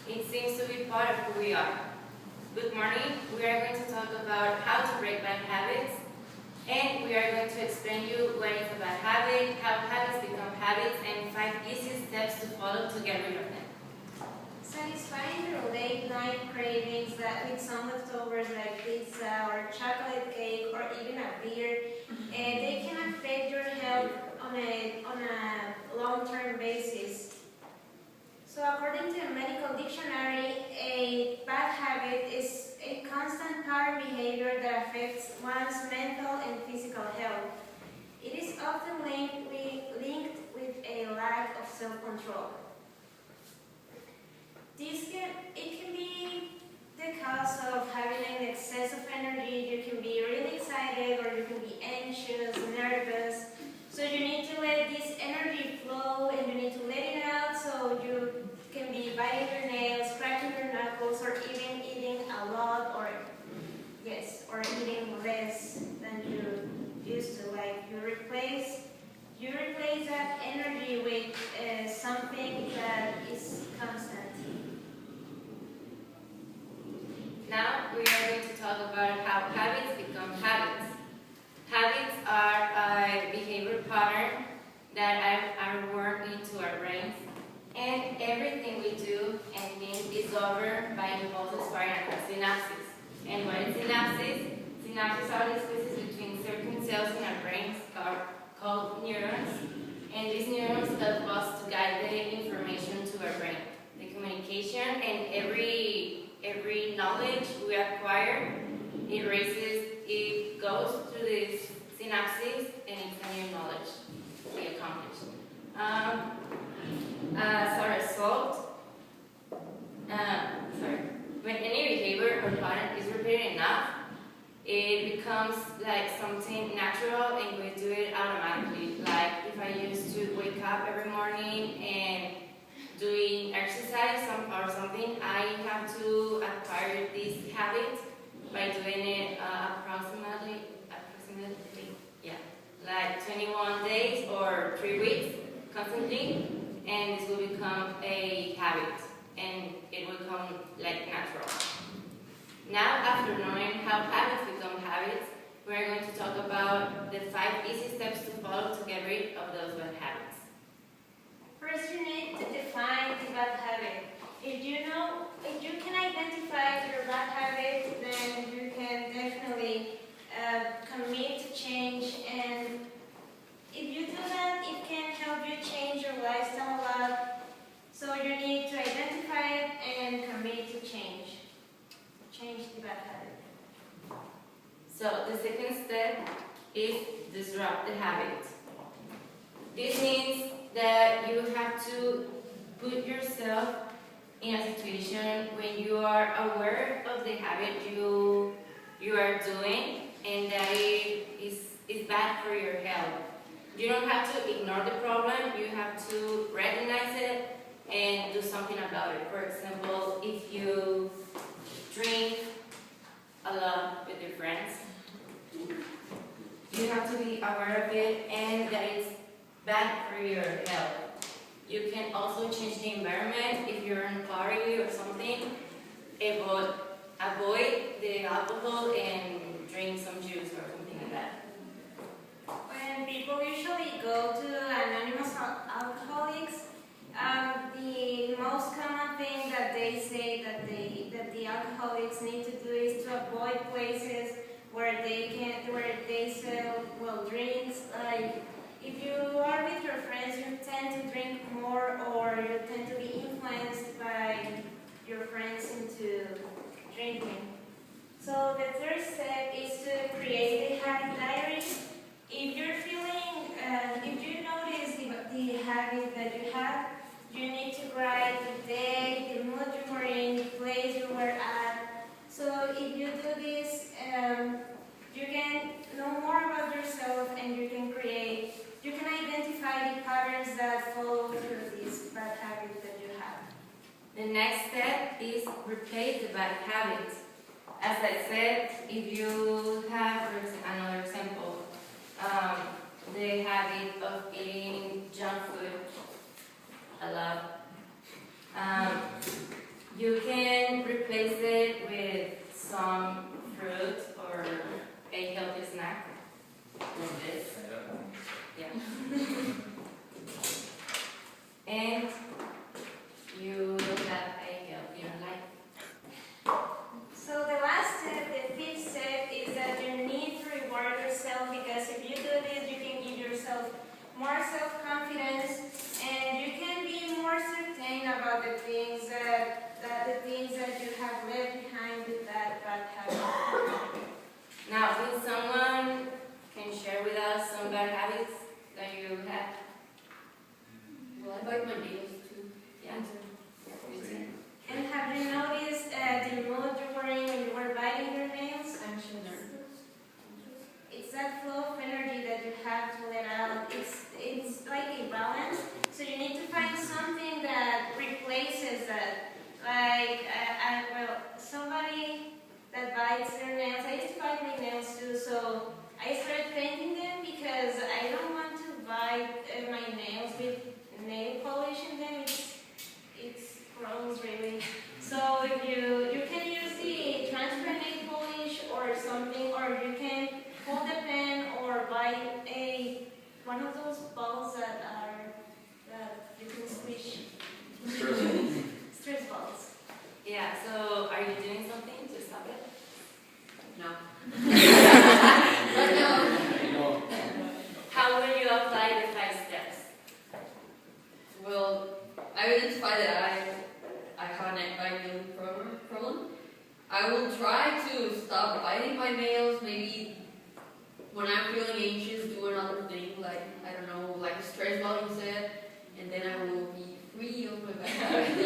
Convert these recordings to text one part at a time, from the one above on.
It seems to be part of who we are. Good morning. We are going to talk about how to break bad habits, and we are going to explain you what is a bad habit, how habits become habits, and 5 easy steps to follow to get rid of them. Satisfying your late night cravings that with some leftovers like pizza or chocolate cake or even a beer, they can affect your health on a long-term basis. So according to the medical dictionary, a bad habit is a constant pattern behavior that affects one's mental and physical health. It is often linked with a lack of self-control. It can be the cause of having an excess of energy. You can be really excited or you can be anxious, nervous. So you need to let this energy flow and you need to let it out so you can be biting your nails, cracking your knuckles, or even eating a lot or eating less than you used to. Like you replace that energy with something that is constant. Now we are going to talk about how habits become habits. Habits are a behavior pattern that are worked into our brains, and everything we do and think is governed by impulses firing across synapses. And what is synapses? Synapses are the spaces between certain cells in our brains called neurons, and these neurons help us to guide the information to our brain. The communication and every knowledge we acquire, it goes through these synapses, and it's a new knowledge we accomplish. As a result, when any behavior or pattern is repeated enough, it becomes like something natural and we do it automatically. Like if I used to wake up every morning and doing exercise or something, I have to acquire this habit by doing it approximately, like 21 days or 3 weeks constantly, and this will become a habit and it will become like natural. Now, after knowing how habits become habits, we are going to talk about the 5 easy steps to follow to get rid of those bad habits. First, you need to define the bad habit. If you can identify your bad habit, then you can definitely commit to change. And if you do that, it can help you change your lifestyle a lot. So you need to identify it and commit to change. Change the bad habit. So the second step is disrupt the habit. This means that you have to put yourself in a situation when you are aware of the habit you are doing and that it is bad for your health. You don't have to ignore the problem, you have to recognize it and do something about it. For example, if you drink a lot with your friends, you have to be aware of it and that it's bad for your health. You can also change the environment. If you're in a party or something, avoid the alcohol and drink some juice or something like that. When people usually go to anonymous alcoholics, the most common thing that they say that the alcoholics need to do is to avoid places where they sell drinks. Like if you are with your friends, you tend to drink more, or you tend to be influenced by your friends into drinking. So the third step is to create a habit diary. If you're if you notice the habit that you have, you need to write the day, the mood you were in, the place you were at. So if you do this, you can know more about yourself and you can identify the patterns that follow through this bad habit that you have. The next step is replace the bad habits. As I said, if you have, another example, the habit of eating junk food a lot, replace it with some fruit or a healthy snack. Like this. Yeah. And you will have a healthier life. So the last step, the fifth step, is that you need to reward yourself, because if you do this, you can give yourself more self-confidence, and you can be more certain about the things that you have left behind with that bad habit. Now, if someone can share with us some bad habits that you have? Well, I bite my nails too. Yeah. And have you noticed the mood you were in when you were biting your nails? Anxious. It's that flow of energy that you have to let out. It's like a balance. So you need to find something that replaces that. Like, somebody that bites their nails. I used to bite my nails too, so I started painting them because I don't want to bite my nails with nail polish in them. It's gross, really. So if you can use the transfer nail polish or something, or you can hold a pen or buy one of those balls that you can squish. Stress balls. Yeah, so are you doing something to stop it? No. How will you apply the 5 steps? Well, I identify that I have a nail problem. I will try to stop biting my nails. Maybe when I'm feeling anxious, do another thing, like, I don't know, like a stress ball instead, and then I will be free of my bad habit.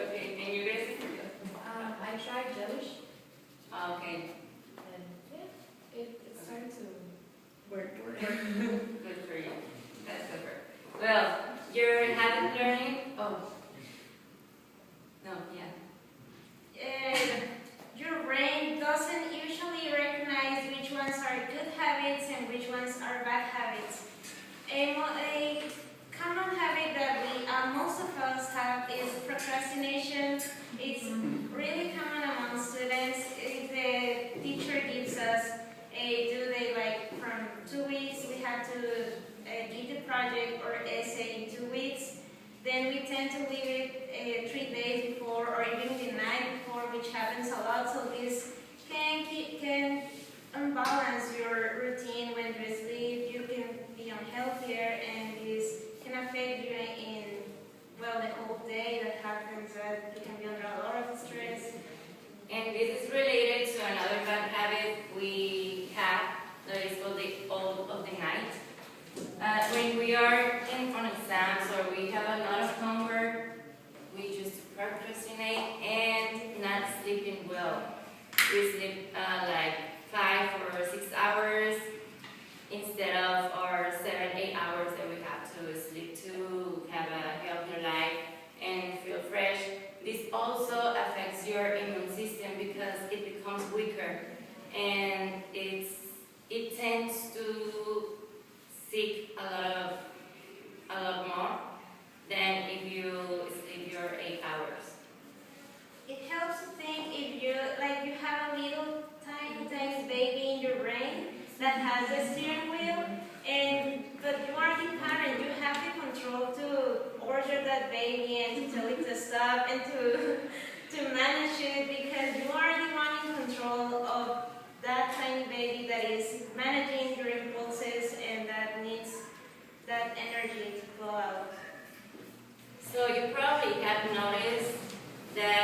Okay, and you guys? I tried jellish, Okay, and yeah, it started to work. good for you. That's super. Well, your habit learning. Oh. No, yeah. Your brain doesn't usually recognize which ones are good habits and which ones are bad habits. A common habit that most of us have is procrastination. It's really common among students. If the teacher gives us a due date, like from 2 weeks, we have to give the project or essay in 2 weeks. Then we tend to leave it 3 days before, or even the night before, which happens a lot. So this can unbalance your routine when you sleep. You can be unhealthier, and this can affect you in, well, the whole day. That happens that you can be under a lot of stress. And this is related to another bad habit we have, that is called the all of the night. When we are in on exams or we have a lot of homework, we just procrastinate and not sleeping well. We sleep like 5 or 6 hours instead of our 7-8 hours that we have to sleep to have a healthier life and feel fresh. This also affects your immune system because it becomes weaker, and it tends to seek a lot more than if you sleep your 8 hours. It helps to think if you have a little tiny baby in your brain that has a steering wheel, but you are the parent. You have the control to order that baby and to tell it to stop and to manage it, because you are the one in control of that tiny baby that is managing your impulses and that needs that energy to flow out. So you probably have noticed that